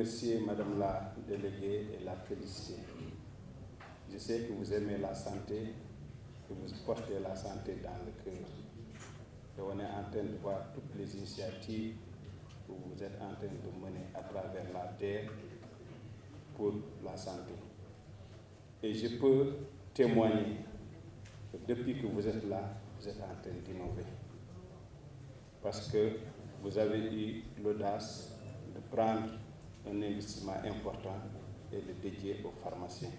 remercier Madame la déléguée et la féliciter. Je sais que vous aimez la santé, que vous portez la santé dans le cœur. Et on est en train de voir toutes les initiatives que vous êtes en train de mener à travers la terre pour la santé. Et je peux témoigner que depuis que vous êtes là, vous êtes en train d'innover. Parce que vous avez eu l'audace de prendre un investissement important et de le dédier aux pharmaciens,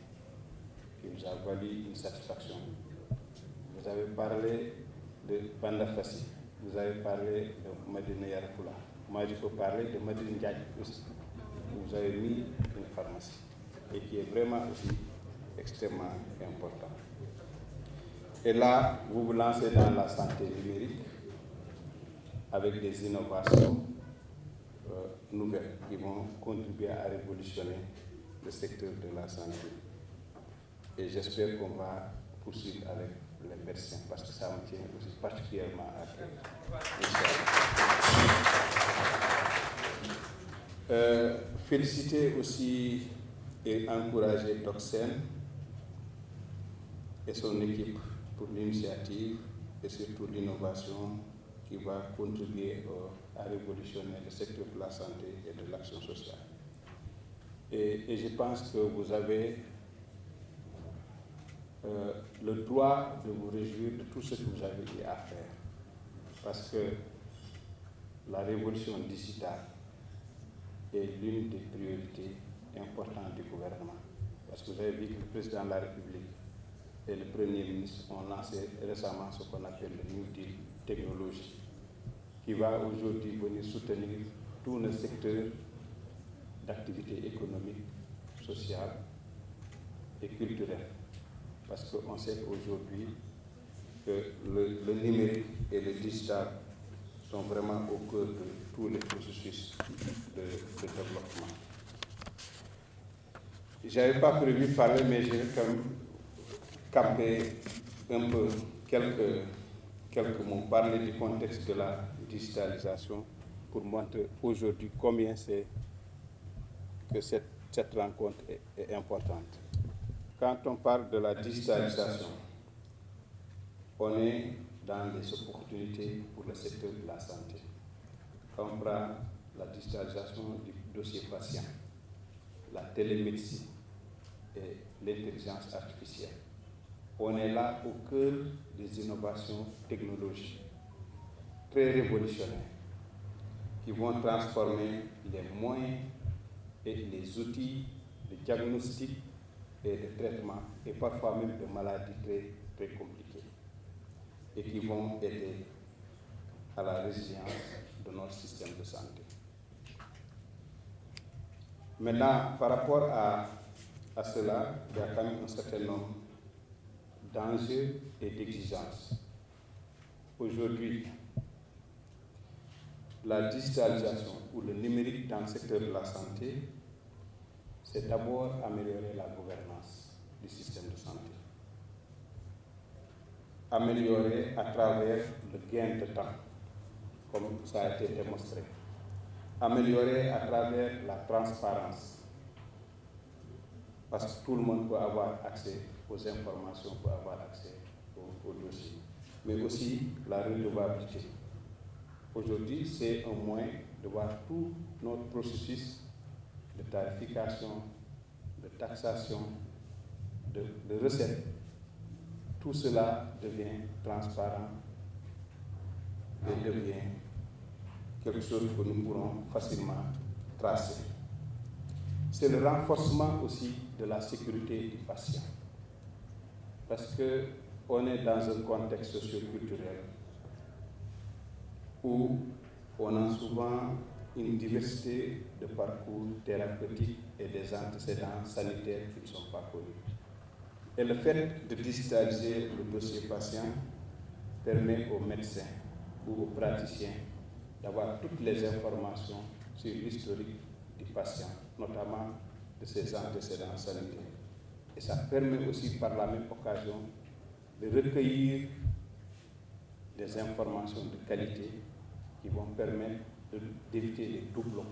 qui nous a valu une satisfaction. Vous avez parlé de Bandafassi, vous avez parlé de Madine Yarkoula. Moi, je peux parler de Madine Ndiaye aussi. Vous avez mis une pharmacie et qui est vraiment aussi extrêmement important. Et là, vous vous lancez dans la santé numérique avec des innovations nouvelles qui vont contribuer à révolutionner le secteur de la santé. Et j'espère qu'on va poursuivre avec les médecins parce que ça me tient aussi particulièrement à cœur. Féliciter aussi et encourager Doxen et son équipe pour l'initiative et surtout l'innovation qui va contribuer à révolutionner le secteur de la santé et de l'action sociale. Et je pense que vous avez le droit de vous réjouir de tout ce que vous avez eu à faire. Parce que la révolution digitale est l'une des priorités importantes du gouvernement. Parce que vous avez vu que le président de la République et le Premier ministre ont lancé récemment ce qu'on appelle le New Deal technologie, qui va aujourd'hui venir soutenir tout le secteur d'activité économique, sociale et culturelle. Parce qu'on sait qu'aujourd'hui, que le numérique et le digital sont vraiment au cœur de tous les processus de développement. Je n'avais pas prévu de parler, mais j'ai quand même campé un peu quelques mots, parler du contexte de la digitalisation pour montrer aujourd'hui combien c'est que cette rencontre est importante. Quand on parle de la digitalisation, on est dans les opportunités pour le secteur de la santé. Quand on prend la digitalisation du dossier patient, la télémédecine et l'intelligence artificielle, on est là au cœur des innovations technologiques très révolutionnaires qui vont transformer les moyens et les outils de diagnostic et de traitement et parfois même de maladies très, très compliquées et qui vont aider à la résilience de notre système de santé. Maintenant, par rapport à cela, il y a quand même un certain nombre d'enjeux et d'exigences. Aujourd'hui, la digitalisation ou le numérique dans le secteur de la santé, c'est d'abord améliorer la gouvernance du système de santé. Améliorer à travers le gain de temps, comme ça a été démontré. Améliorer à travers la transparence, parce que tout le monde peut avoir accès aux informations, peut avoir accès aux dossiers. Mais aussi la redevabilité. Aujourd'hui, c'est un moyen de voir tout notre processus de tarification, de taxation, de recettes. Tout cela devient transparent et devient quelque chose que nous pourrons facilement tracer. C'est le renforcement aussi de la sécurité du patient. Parce qu'on est dans un contexte socio-culturel où on a souvent une diversité de parcours thérapeutiques et des antécédents sanitaires qui ne sont pas connus. Et le fait de digitaliser le dossier patient permet aux médecins ou aux praticiens d'avoir toutes les informations sur l'historique du patient, notamment de ses antécédents sanitaires. Et ça permet aussi par la même occasion de recueillir des informations de qualité qui vont permettre d'éviter les doublons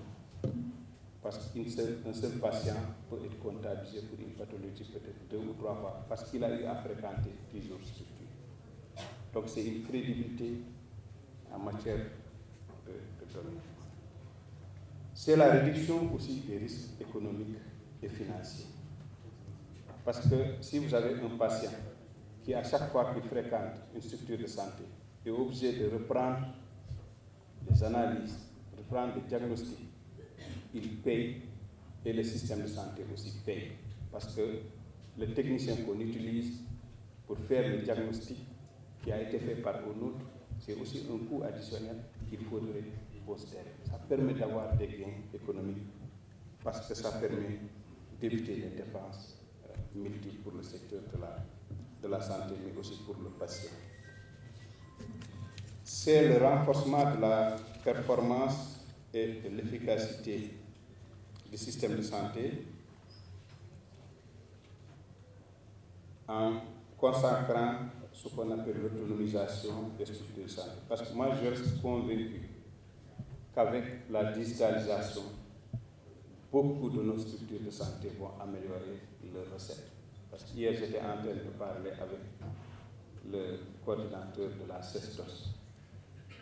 parce qu'un seul patient peut être comptabilisé pour une pathologie peut-être 2 ou 3 fois, parce qu'il a eu à fréquenter plusieurs structures. Donc c'est une crédibilité en matière de données. C'est la réduction aussi des risques économiques et financiers. Parce que si vous avez un patient qui, à chaque fois qu'il fréquente une structure de santé, est obligé de reprendre des analyses, reprendre des diagnostics, il paye et le système de santé aussi paye. Parce que le technicien qu'on utilise pour faire le diagnostic qui a été fait par un autre, c'est aussi un coût additionnel qu'il faudrait considérer. Ça permet d'avoir des gains économiques parce que ça permet d'éviter les dépenses multiples pour le secteur de la santé, mais aussi pour le patient. C'est le renforcement de la performance et de l'efficacité du système de santé en consacrant ce qu'on appelle l'autonomisation des structures de santé. Parce que moi, je reste convaincu qu'avec la digitalisation, beaucoup de nos structures de santé vont améliorer leurs recettes. Parce qu'hier, j'étais en train de parler avec le coordinateur de la CESTOS,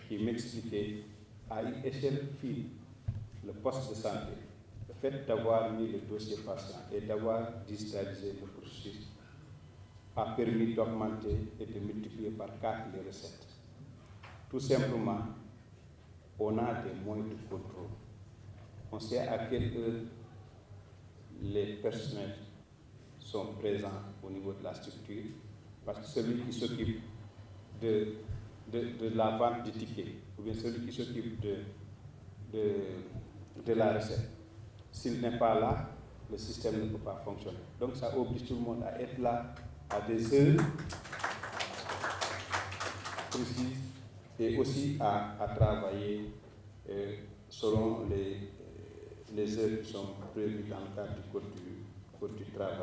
qui m'expliquait à une échelle fine le poste de santé, le fait d'avoir mis le dossier patient et d'avoir digitalisé le processus a permis d'augmenter et de multiplier par 4 les recettes. Tout simplement, on a des moyens de contrôle. On sait à quelle heure les personnels sont présents au niveau de la structure, parce que celui qui s'occupe de la vente des tickets, ou bien celui qui s'occupe de la recette, s'il n'est pas là, le système ne peut pas fonctionner. Donc ça oblige tout le monde à être là à des heures précises et aussi à travailler selon les heures qui sont prévues dans le cadre du code du travail.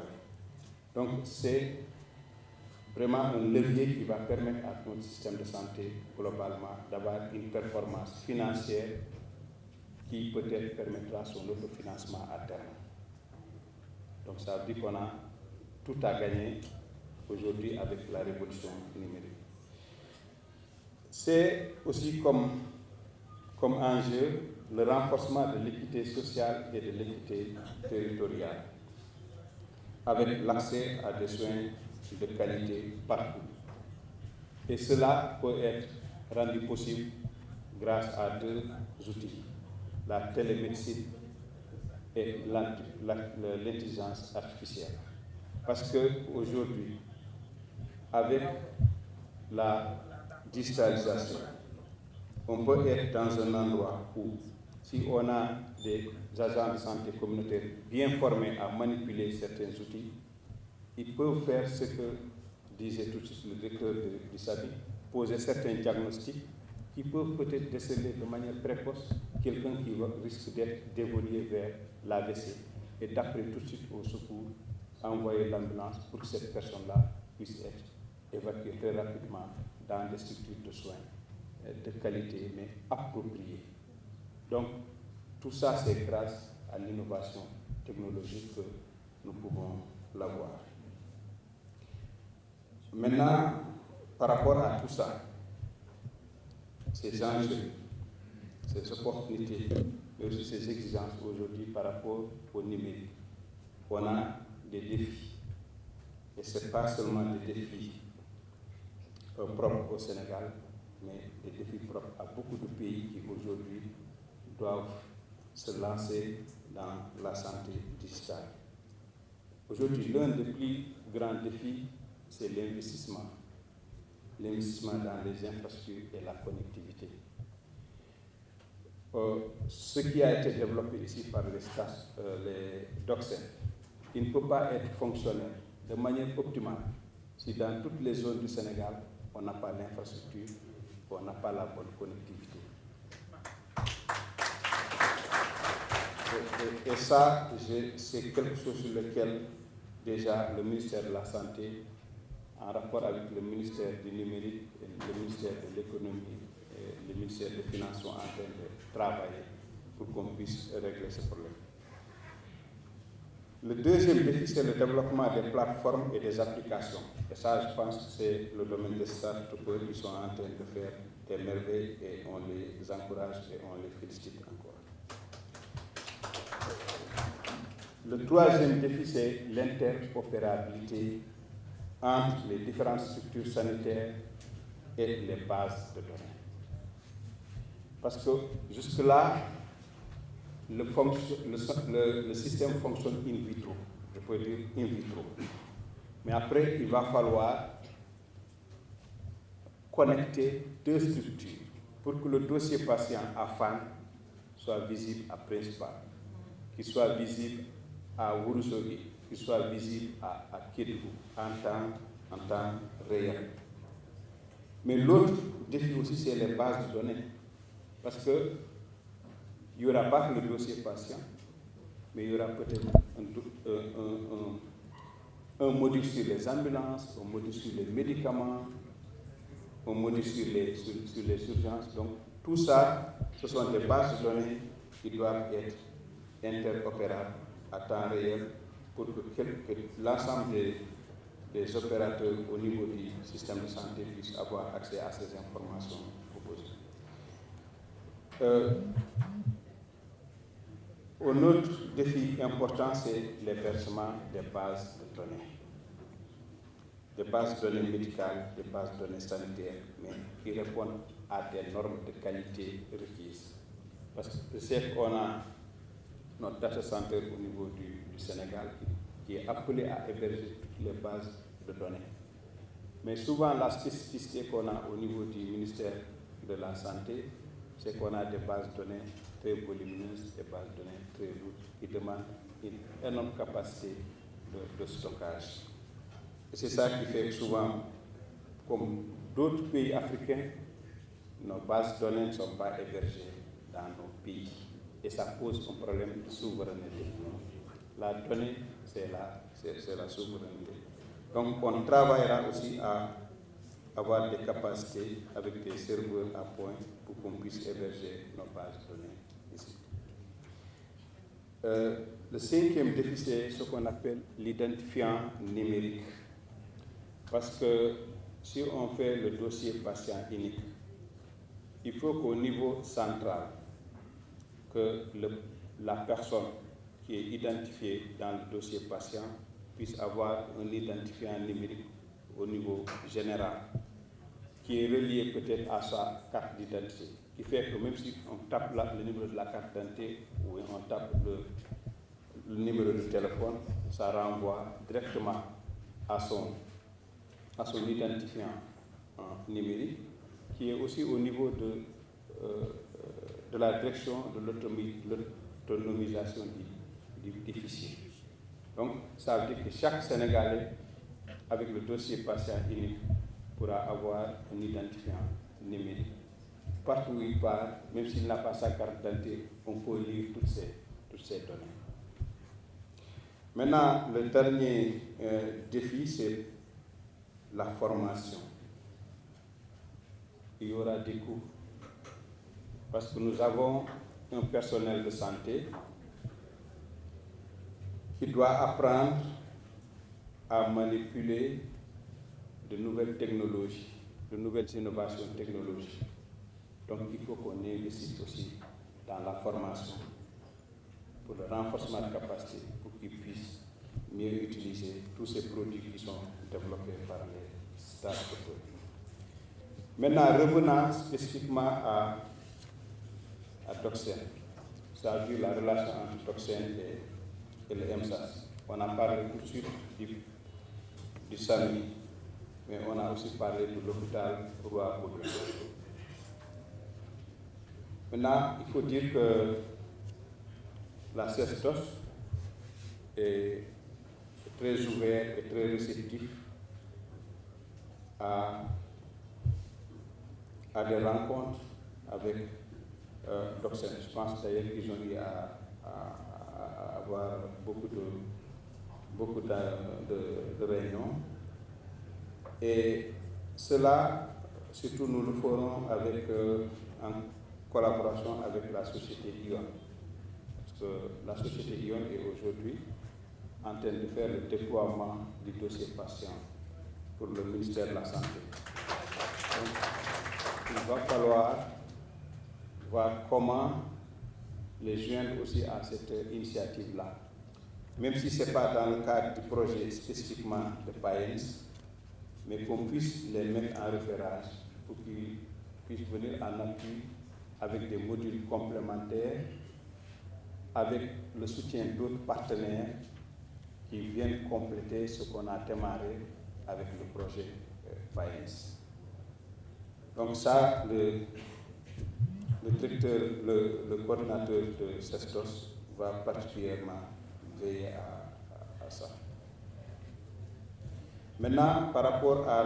Donc c'est vraiment un levier qui va permettre à notre système de santé globalement d'avoir une performance financière qui peut-être permettra son autofinancement à terme. Donc ça veut dire qu'on a tout à gagner aujourd'hui avec la révolution numérique. C'est aussi comme enjeu le renforcement de l'équité sociale et de l'équité territoriale, avec l'accès à des soins de qualité partout. Et cela peut être rendu possible grâce à 2 outils, la télémédecine et l'intelligence artificielle. Parce qu'aujourd'hui, avec la digitalisation, on peut être dans un endroit où, si on a des agents de santé communautaire bien formés à manipuler certains outils, ils peuvent faire ce que disait tout de suite le directeur du SABI, poser certains diagnostics qui peuvent peut-être déceler de manière précoce quelqu'un qui risque d'être dévié vers l'AVC et d'appeler tout de suite au secours, envoyer l'ambulance pour que cette personne-là puisse être évacuée très rapidement dans des structures de soins de qualité mais appropriées. Donc tout ça c'est grâce à l'innovation technologique que nous pouvons l'avoir. Maintenant, par rapport à tout ça, ces enjeux, ces opportunités, mais aussi ces exigences aujourd'hui par rapport au numérique, on a des défis. Et ce n'est pas seulement des défis propres au Sénégal, mais des défis propres à beaucoup de pays qui aujourd'hui doivent se lancer dans la santé digitale. Aujourd'hui, l'un des plus grands défis, c'est l'investissement. L'investissement dans les infrastructures et la connectivité. Ce qui a été développé ici par les DOCSEN, il ne peut pas être fonctionnel de manière optimale si dans toutes les zones du Sénégal, on n'a pas l'infrastructure, on n'a pas la bonne connectivité. Et ça, c'est quelque chose sur lequel déjà le ministère de la Santé, en rapport avec le ministère du numérique, le ministère de l'économie et le ministère des Finances sont en train de travailler pour qu'on puisse régler ce problème. Le deuxième défi, c'est le développement des plateformes et des applications. Et ça, je pense que c'est le domaine des start-upers qui sont en train de faire des merveilles et on les encourage et on les félicite encore. Le troisième défi, c'est l'interopérabilité entre les différentes structures sanitaires et les bases de données. Parce que jusque-là, le système fonctionne in vitro, je peux dire in vitro. Mais après, il va falloir connecter deux structures pour que le dossier patient à Fann soit visible à Principal, qu'il soit visible à Ourossogui, qu'il soit visible à Kédougou en temps réel. Mais l'autre défi aussi, c'est les bases de données. Parce que il n'y aura pas que le dossier patient, mais il y aura peut-être un module sur les ambulances, un module sur les médicaments, un module sur les urgences. Donc, tout ça, ce sont des bases de données qui doivent être interopérables à temps réel pour que l'ensemble des opérateurs au niveau du système de santé puissent avoir accès à ces informations proposées. Un autre défi important, c'est l'hébergement des bases de données. Des bases de données médicales, des bases de données sanitaires, mais qui répondent à des normes de qualité requises. Parce que je sais qu'on a notre data center au niveau du Sénégal qui est appelé à héberger toutes les bases de données. Mais souvent, la spécificité qu'on a au niveau du ministère de la Santé, c'est qu'on a des bases de données très volumineuses, des bases de données très lourdes, qui demandent une énorme capacité de stockage. Et c'est ça qui fait que souvent, comme d'autres pays africains, nos bases de données ne sont pas hébergées dans nos pays. Et ça pose un problème de souveraineté. La donnée, c'est la souveraineté. Donc on travaillera aussi à avoir des capacités avec des serveurs à point pour qu'on puisse héberger nos bases de données ici. Le cinquième défi, c'est ce qu'on appelle l'identifiant numérique. Parce que si on fait le dossier patient unique, il faut qu'au niveau central, que la personne qui est identifiée dans le dossier patient puisse avoir un identifiant numérique au niveau général, qui est relié peut-être à sa carte d'identité, qui fait que même si on tape le numéro de la carte d'identité ou on tape le numéro de téléphone, ça renvoie directement à son identifiant numérique, qui est aussi au niveau de la direction de l'autonomisation du fichier. Donc, ça veut dire que chaque Sénégalais, avec le dossier patient unique, pourra avoir un identifiant numérique. Partout où il part, même s'il n'a pas sa carte d'identité, on peut lire toutes ces données. Maintenant, le dernier défi, c'est la formation. Il y aura des coûts. Parce que nous avons un personnel de santé qui doit apprendre à manipuler de nouvelles technologies, de nouvelles innovations technologiques. Donc il faut qu'on investisse aussi dans la formation pour le renforcement de capacité, pour qu'ils puissent mieux utiliser tous ces produits qui sont développés par les start-up. Maintenant, revenant spécifiquement à Doxène, ça a vu la relation entre Doxène et le MSAS. On a parlé tout de suite du SAMI, mais on a aussi parlé de l'hôpital Roi Baudouin. Maintenant, il faut dire que la CESTOS est très ouverte et très réceptive à des rencontres avec Doxène. Je pense d'ailleurs qu'ils ont eu à avoir beaucoup de réunions. Et cela, surtout, nous le ferons en collaboration avec la société ION. Parce que la société ION est aujourd'hui en train de faire le déploiement du dossier patient pour le ministère de la Santé. Donc, il va falloir voir comment les joindre aussi à cette initiative-là. Même si ce n'est pas dans le cadre du projet spécifiquement de PAENS, mais qu'on puisse les mettre en repérage pour qu'ils puissent venir en appui avec des modules complémentaires, avec le soutien d'autres partenaires qui viennent compléter ce qu'on a démarré avec le projet PAENS. Donc ça, le directeur, le coordinateur de CESTOS va particulièrement veiller à ça. Maintenant, par rapport à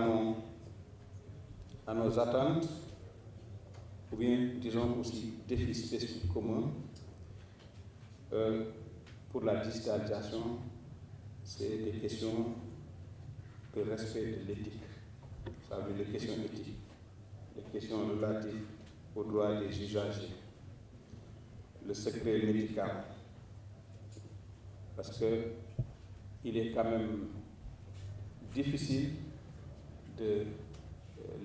nos attentes, ou bien disons aussi défis spécifiques communs, pour la digitalisation, c'est des questions de respect de l'éthique. Ça veut dire les questions éthiques, les questions relatives aux droits des usagers, le secret médical, parce qu'il est quand même difficile de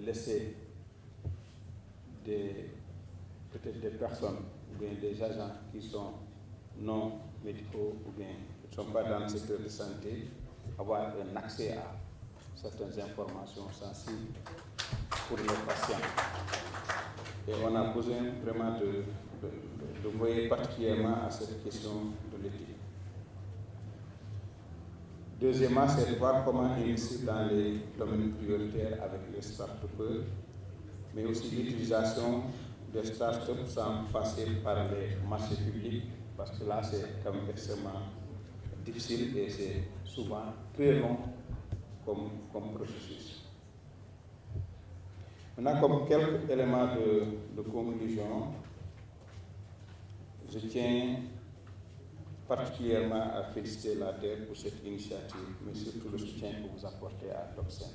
laisser peut-être des personnes ou bien des agents qui sont non médicaux ou bien qui ne sont pas dans le secteur de santé avoir un accès à certaines informations sensibles pour les patients. Et on a besoin vraiment de veiller particulièrement à cette question de l'éthique. Deuxièmement, c'est de voir comment investir dans les domaines prioritaires avec les start-upers, mais aussi l'utilisation des start-up sans passer par les marchés publics, parce que là, c'est quand même extrêmement difficile et c'est souvent très long comme processus. Maintenant, comme quelques éléments de conclusion, je tiens particulièrement à féliciter l'ADER pour cette initiative, mais surtout le soutien que vous apportez à Doxen.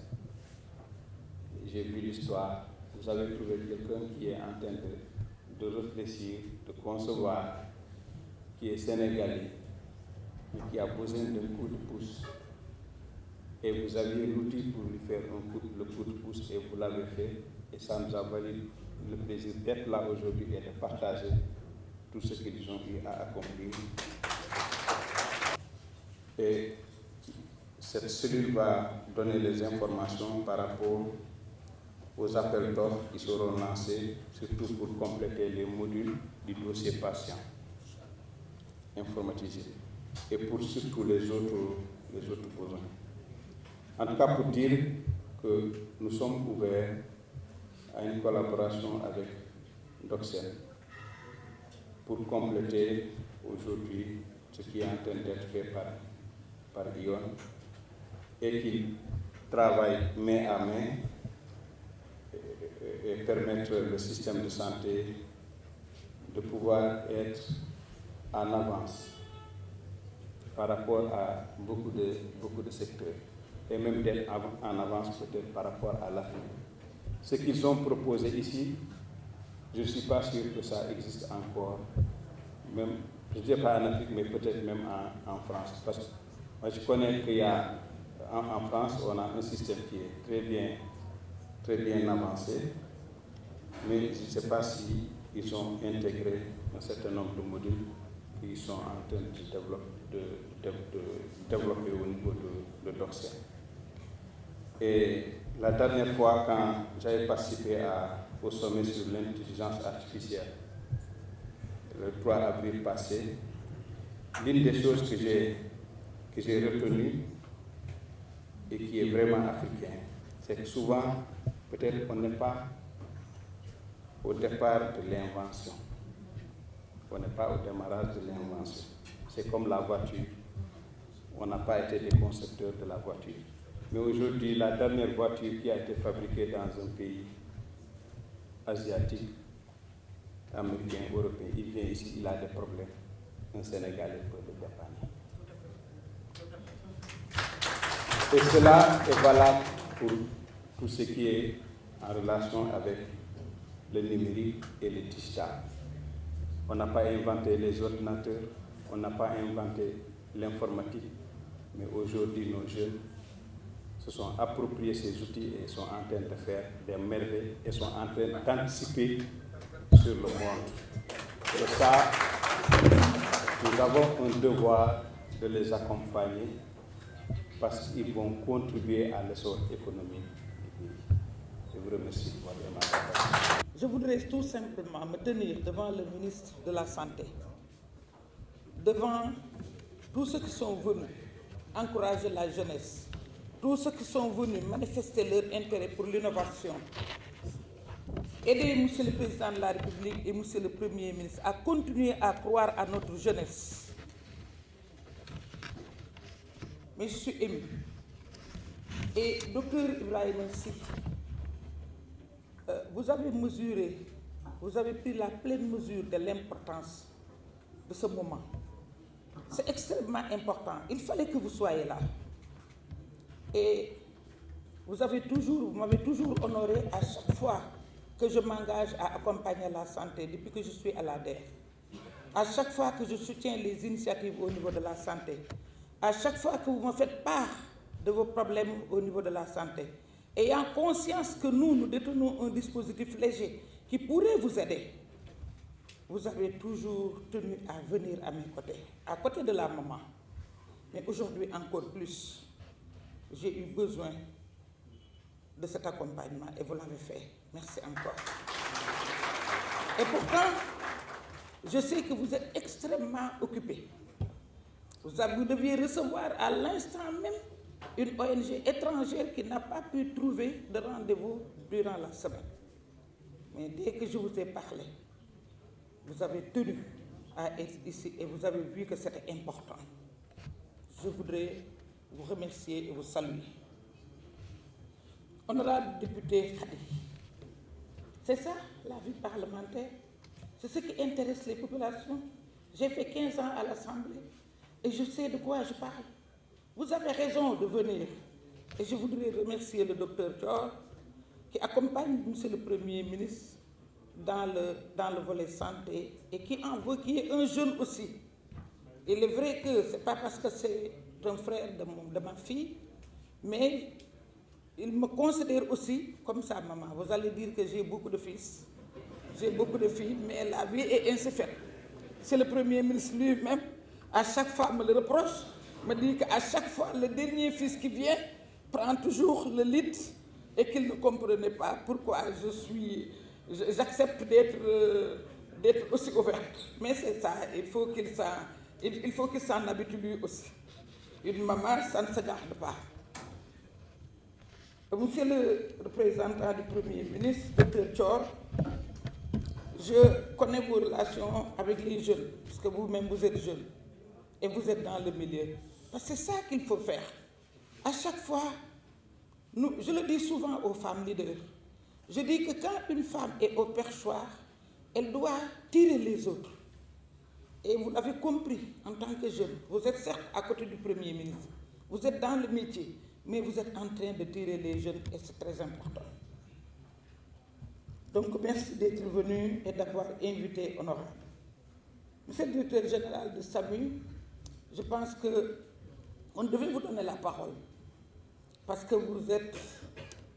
J'ai vu l'histoire, vous avez trouvé quelqu'un qui est en train de réfléchir, de concevoir, qui est sénégalais, mais qui a besoin d'un coup de pouce. Et vous aviez l'outil pour lui faire le coup de pouce et vous l'avez fait. Et ça nous a valu le plaisir d'être là aujourd'hui et de partager tout ce qu'ils ont eu à accomplir. Et cette cellule va donner les informations par rapport aux appels d'offres qui seront lancés, surtout pour compléter les modules du dossier patient informatisé et pour surtout les autres besoins. En tout cas, pour dire que nous sommes ouverts à une collaboration avec Doxen pour compléter aujourd'hui ce qui est en train d'être fait par ION et qui travaille main à main et permettre le système de santé de pouvoir être en avance par rapport à beaucoup de secteurs et même d'être en avance peut-être par rapport à l'Afrique. Ce qu'ils ont proposé ici, je ne suis pas sûr que ça existe encore, même, je ne dis pas en Afrique, mais peut-être même en France. Parce que moi, je connais qu'il y a, en France, on a un système qui est très bien avancé, mais je ne sais pas s'ils ont intégré un certain nombre de modules qui sont en train de développer au niveau de Doxen. Et la dernière fois, quand j'avais participé au sommet sur l'intelligence artificielle, le 3 avril passé, l'une des choses que j'ai retenues et qui est vraiment africain, c'est que souvent, peut-être on n'est pas au départ de l'invention. On n'est pas au démarrage de l'invention. C'est comme la voiture. On n'a pas été des concepteurs de la voiture. Mais aujourd'hui, la dernière voiture qui a été fabriquée dans un pays asiatique, américain, européen, il vient ici, il a des problèmes. Un Sénégalais peut le dépanner. Et cela est valable pour tout ce qui est en relation avec le numérique et le digital. On n'a pas inventé les ordinateurs, on n'a pas inventé l'informatique, Mais aujourd'hui, nos jeunes se sont appropriés ces outils et sont en train de faire des merveilles et sont en train d'anticiper sur le monde. Et ça, nous avons un devoir de les accompagner parce qu'ils vont contribuer à l'essor économique du pays. Je vous remercie pour votre attention. Je voudrais tout simplement me tenir devant le ministre de la Santé, devant tous ceux qui sont venus encourager la jeunesse, tous ceux qui sont venus manifester leur intérêt pour l'innovation, aider M. le Président de la République et M. le Premier ministre à continuer à croire à notre jeunesse. Mais je suis ému. Et Dr Ibrahim Sy, vous avez mesuré, vous avez pris la pleine mesure de l'importance de ce moment. C'est extrêmement important. Il fallait que vous soyez là. Et vous m'avez toujours honoré à chaque fois que je m'engage à accompagner la santé depuis que je suis à l'ADER. À chaque fois que je soutiens les initiatives au niveau de la santé. À chaque fois que vous me faites part de vos problèmes au niveau de la santé. Ayant conscience que nous détenons un dispositif léger qui pourrait vous aider. Vous avez toujours tenu à venir à mes côtés, à côté de la maman. Mais aujourd'hui encore plus, j'ai eu besoin de cet accompagnement et vous l'avez fait. Merci encore. Et pourtant, je sais que vous êtes extrêmement occupés. Vous deviez recevoir à l'instant même une ONG étrangère qui n'a pas pu trouver de rendez-vous durant la semaine. Mais dès que je vous ai parlé, vous avez tenu à être ici et vous avez vu que c'était important. Je voudrais vous remercier et vous saluer. Honorable député Khady, c'est ça la vie parlementaire, c'est ce qui intéresse les populations. J'ai fait 15 ans à l'Assemblée et je sais de quoi je parle. Vous avez raison de venir et je voudrais remercier le docteur Thior qui accompagne M. le Premier ministre dans le volet santé et qui en veut, qui est un jeune aussi. Il est vrai que ce n'est pas parce que c'est un frère de ma fille, mais il me considère aussi comme sa maman. Vous allez dire que j'ai beaucoup de fils, j'ai beaucoup de filles, mais la vie est ainsi faite. C'est le Premier ministre lui-même, à chaque fois me le reproche, me dit qu'à chaque fois, le dernier fils qui vient prend toujours le lead et qu'il ne comprenait pas pourquoi j'accepte d'être aussi ouverte. Mais c'est ça, il faut qu'il s'en habitue lui aussi. Une maman, ça ne se garde pas. Monsieur le représentant du Premier ministre, Dr Thior, je connais vos relations avec les jeunes, parce que vous-même vous êtes jeune et vous êtes dans le milieu. Parce que c'est ça qu'il faut faire. À chaque fois, je le dis souvent aux femmes leaders, je dis que quand une femme est au perchoir, elle doit tirer les autres. Et vous l'avez compris en tant que jeune, vous êtes certes à côté du Premier ministre, vous êtes dans le métier, mais vous êtes en train de tirer les jeunes et c'est très important. Donc merci d'être venu et d'avoir invité Honorable. Monsieur le directeur général de SAMU, je pense qu'on devait vous donner la parole parce que vous êtes,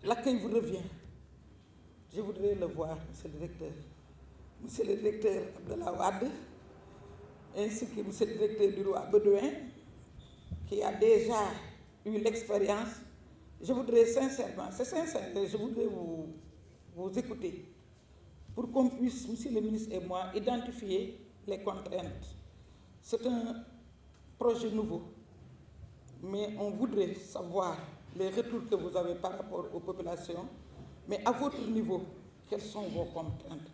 l'accueil vous revient. Je voudrais le voir, monsieur le directeur. Monsieur le directeur de la WAD, ainsi que monsieur le directeur du roi Bedouin, qui a déjà eu l'expérience. Je voudrais sincèrement, c'est sincère, je voudrais vous écouter pour qu'on puisse, monsieur le ministre et moi, identifier les contraintes. C'est un projet nouveau, mais on voudrait savoir les retours que vous avez par rapport aux populations, mais à votre niveau, quelles sont vos contraintes?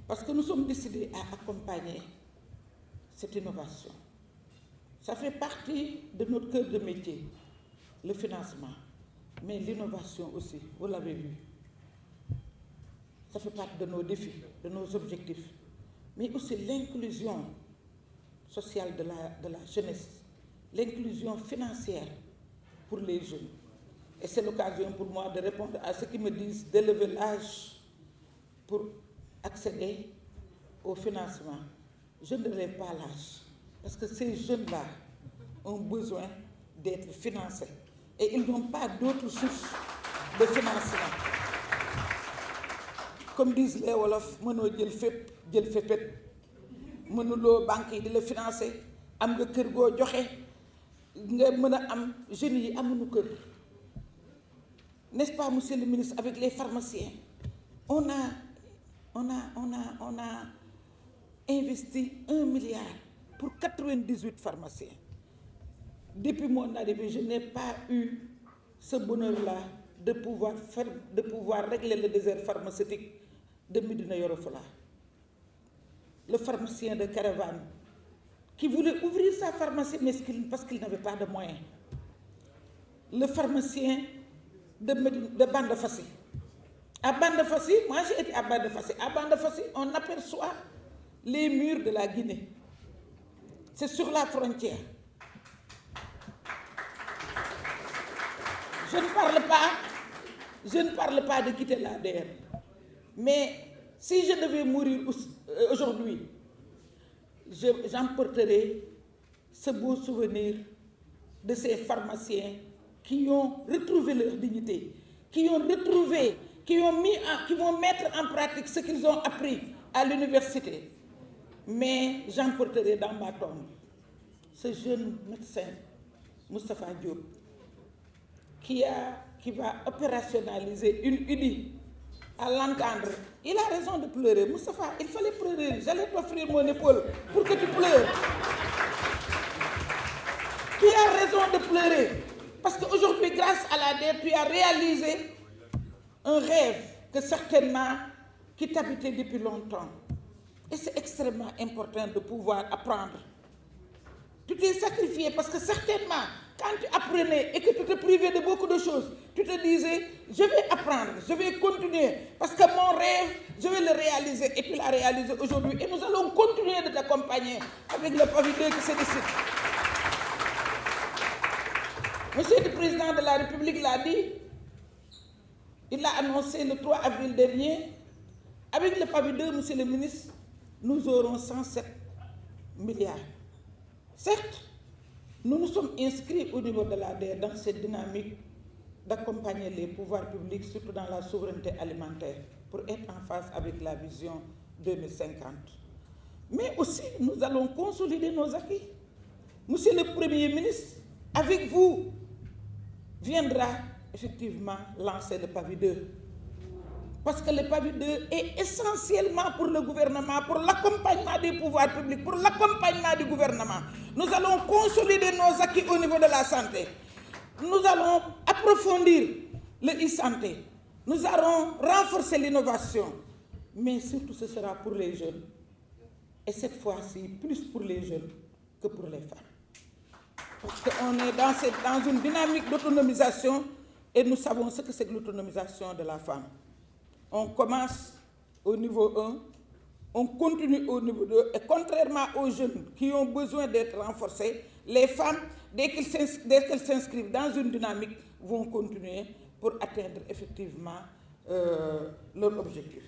Parce que nous sommes décidés à accompagner cette innovation. Ça fait partie de notre cœur de métier, le financement, mais l'innovation aussi, vous l'avez vu. Ça fait partie de nos défis, de nos objectifs, mais aussi l'inclusion sociale de la jeunesse, l'inclusion financière pour les jeunes. Et c'est l'occasion pour moi de répondre à ceux qui me disent d'élever l'âge pour accéder au financement. Je ne relève pas l'âge, parce que ces jeunes-là ont besoin d'être financés. Et ils n'ont pas d'autres sources de financement. Comme disent les Wolof, mënoo jël fépp jël féppét mënuloo banque yi di la financer am nga kër goo joxe nga mën a am jeunes yi amuñu kër. N'est-ce pas, monsieur le ministre, avec les pharmaciens, on a investi 1 milliard pour 98 pharmaciens. Depuis mon arrivée, je n'ai pas eu ce bonheur-là de pouvoir régler le désert pharmaceutique de Médina Yoro Foulah. Le pharmacien de Caravane qui voulait ouvrir sa pharmacie mais parce qu'il n'avait pas de moyens. Le pharmacien de Bandafassi. À Bandafassi, moi j'ai été à Bandafassi. À Bandafassi, on aperçoit les murs de la Guinée. C'est sur la frontière. Je ne parle pas de quitter l'ADR. Mais si je devais mourir aujourd'hui, j'emporterai ce beau souvenir de ces pharmaciens qui ont retrouvé leur dignité, qui vont mettre en pratique ce qu'ils ont appris à l'université. Mais j'emporterai dans ma tombe ce jeune médecin, Moustapha Diop, qui va opérationnaliser une UDI. À l'entendre, il a raison de pleurer. Moustapha, il fallait pleurer. J'allais t'offrir mon épaule pour que tu pleures. Tu as raison de pleurer. Parce qu'aujourd'hui, grâce à l'ADER, tu as réalisé un rêve que certainement qui t'habitait depuis longtemps. Et c'est extrêmement important de pouvoir apprendre. Tu t'es sacrifié parce que certainement, quand tu apprenais et que tu te privais de beaucoup de choses, tu te disais, je vais apprendre, je vais continuer, parce que mon rêve, je vais le réaliser. Et tu l'as réalisé aujourd'hui. Et nous allons continuer de t'accompagner avec le pavillon qui se décide. Monsieur le Président de la République l'a dit, il l'a annoncé le 3 avril dernier. Avec le PAVI 2, monsieur le ministre, nous aurons 107 milliards. Certes, nous nous sommes inscrits au niveau de l'ADER dans cette dynamique d'accompagner les pouvoirs publics, surtout dans la souveraineté alimentaire, pour être en phase avec la vision 2050. Mais aussi, nous allons consolider nos acquis. Monsieur le Premier ministre, avec vous, viendra effectivement lancer le PAVI 2. Parce que le PAVI 2 est essentiellement pour le gouvernement, pour l'accompagnement des pouvoirs publics, pour l'accompagnement du gouvernement. Nous allons consolider nos acquis au niveau de la santé. Nous allons approfondir le e-santé. Nous allons renforcer l'innovation. Mais surtout, ce sera pour les jeunes. Et cette fois-ci, plus pour les jeunes que pour les femmes. Parce qu'on est dans une dynamique d'autonomisation et nous savons ce que c'est que l'autonomisation de la femme. On commence au niveau 1, on continue au niveau 2, et contrairement aux jeunes qui ont besoin d'être renforcés, les femmes, dès qu'elles s'inscrivent dans une dynamique, vont continuer pour atteindre effectivement leur objectif.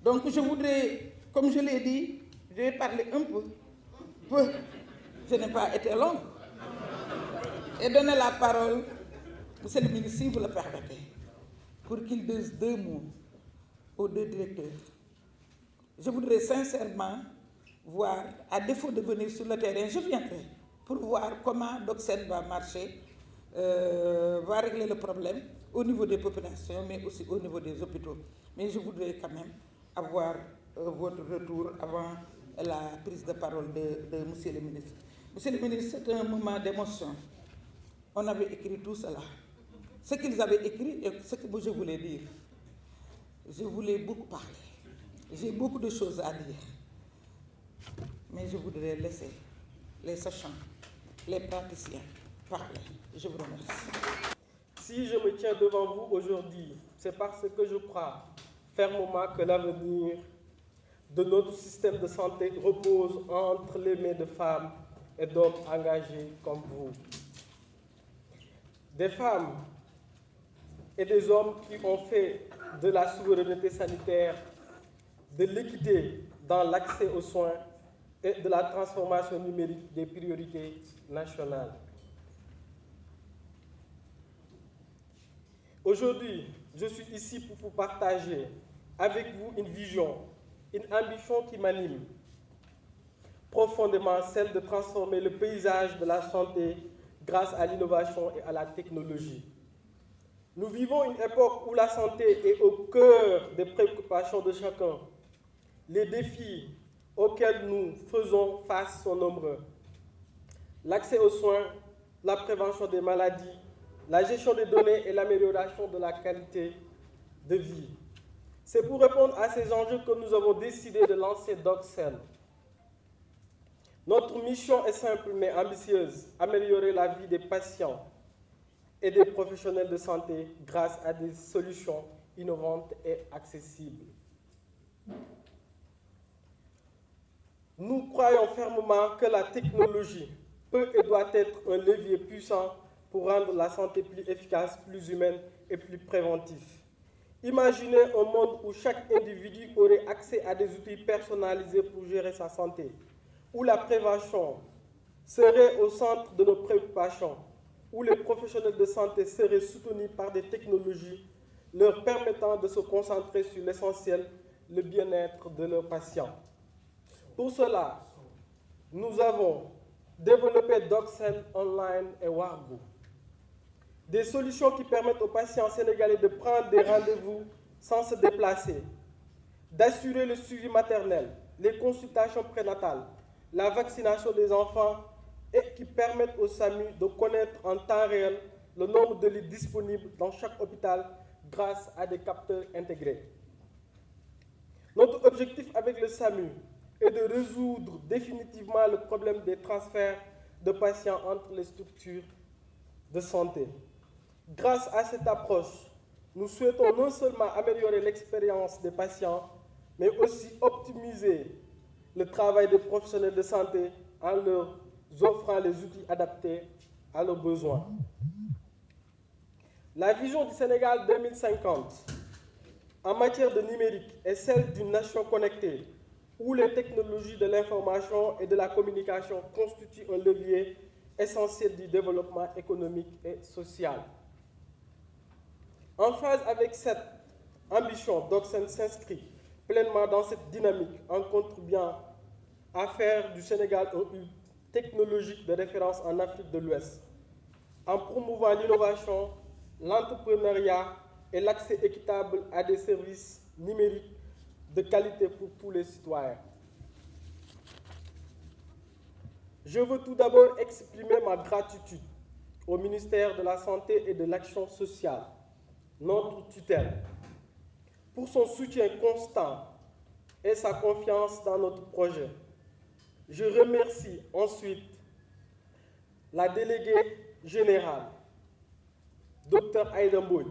Donc je voudrais, comme je l'ai dit, je vais parler un peu. Je n'ai pas été longue. Et donner la parole, monsieur le ministre, si vous le permettez, pour qu'il dise 2 mots aux 2 directeurs. Je voudrais sincèrement voir, à défaut de venir sur le terrain, je viendrai pour voir comment Docsen va marcher, va régler le problème au niveau des populations, mais aussi au niveau des hôpitaux. Mais je voudrais quand même avoir votre retour avant la prise de parole de monsieur le ministre. Monsieur le ministre, c'est un moment d'émotion. On avait écrit tout cela. Ce qu'ils avaient écrit et ce que je voulais dire. Je voulais beaucoup parler. J'ai beaucoup de choses à dire. Mais je voudrais laisser les sachants, les praticiens parler. Je vous remercie. Si je me tiens devant vous aujourd'hui, c'est parce que je crois fermement que l'avenir de notre système de santé repose entre les mains de femmes et d'hommes engagés comme vous. Des femmes et des hommes qui ont fait de la souveraineté sanitaire, de l'équité dans l'accès aux soins et de la transformation numérique des priorités nationales. Aujourd'hui, je suis ici pour vous partager avec vous une vision, une ambition qui m'anime profondément, celle de transformer le paysage de la santé grâce à l'innovation et à la technologie. Nous vivons une époque où la santé est au cœur des préoccupations de chacun. Les défis auxquels nous faisons face sont nombreux. L'accès aux soins, la prévention des maladies, la gestion des données et l'amélioration de la qualité de vie. C'est pour répondre à ces enjeux que nous avons décidé de lancer DocCell. Notre mission est simple mais ambitieuse, améliorer la vie des patients et des professionnels de santé grâce à des solutions innovantes et accessibles. Nous croyons fermement que la technologie peut et doit être un levier puissant pour rendre la santé plus efficace, plus humaine et plus préventive. Imaginez un monde où chaque individu aurait accès à des outils personnalisés pour gérer sa santé, où la prévention serait au centre de nos préoccupations, où les professionnels de santé seraient soutenus par des technologies leur permettant de se concentrer sur l'essentiel, le bien-être de leurs patients. Pour cela, nous avons développé DocCell Online et Wargo, des solutions qui permettent aux patients sénégalais de prendre des rendez-vous sans se déplacer, d'assurer le suivi maternel, les consultations prénatales, la vaccination des enfants et qui permettent au SAMU de connaître en temps réel le nombre de lits disponibles dans chaque hôpital grâce à des capteurs intégrés. Notre objectif avec le SAMU est de résoudre définitivement le problème des transferts de patients entre les structures de santé. Grâce à cette approche, nous souhaitons non seulement améliorer l'expérience des patients, mais aussi optimiser le travail des professionnels de santé en leur offrant les outils adaptés à leurs besoins. La vision du Sénégal 2050 en matière de numérique est celle d'une nation connectée où les technologies de l'information et de la communication constituent un levier essentiel du développement économique et social. En phase avec cette ambition, DocCell s'inscrit pleinement dans cette dynamique en contribuant à faire du Sénégal un hub technologique de référence en Afrique de l'Ouest, en promouvant l'innovation, l'entrepreneuriat et l'accès équitable à des services numériques de qualité pour tous les citoyens. Je veux tout d'abord exprimer ma gratitude au ministère de la Santé et de l'Action sociale, notre tutelle, pour son soutien constant et sa confiance dans notre projet. Je remercie ensuite la déléguée générale, Dr Aïda Mbodj,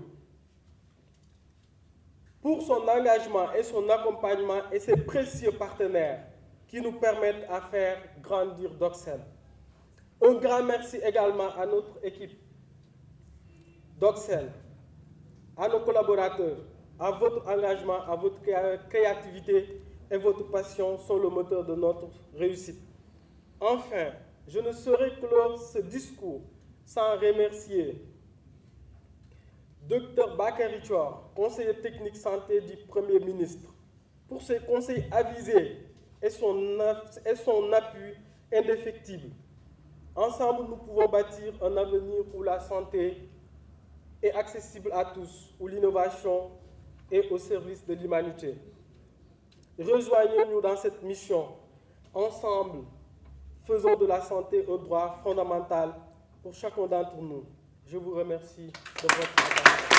pour son engagement et son accompagnement et ses précieux partenaires qui nous permettent à faire grandir DocCell. Un grand merci également à notre équipe DocCell, à nos collaborateurs, à votre engagement, à votre créativité et votre passion sont le moteur de notre réussite. Enfin, je ne saurais clore ce discours sans remercier Dr Bakary Thior, conseiller technique santé du Premier ministre, pour ses conseils avisés et son appui indéfectible. Ensemble, nous pouvons bâtir un avenir où la santé est accessible à tous, où l'innovation est au service de l'humanité. Rejoignez-nous dans cette mission. Ensemble, faisons de la santé un droit fondamental pour chacun d'entre nous. Je vous remercie de votre attention.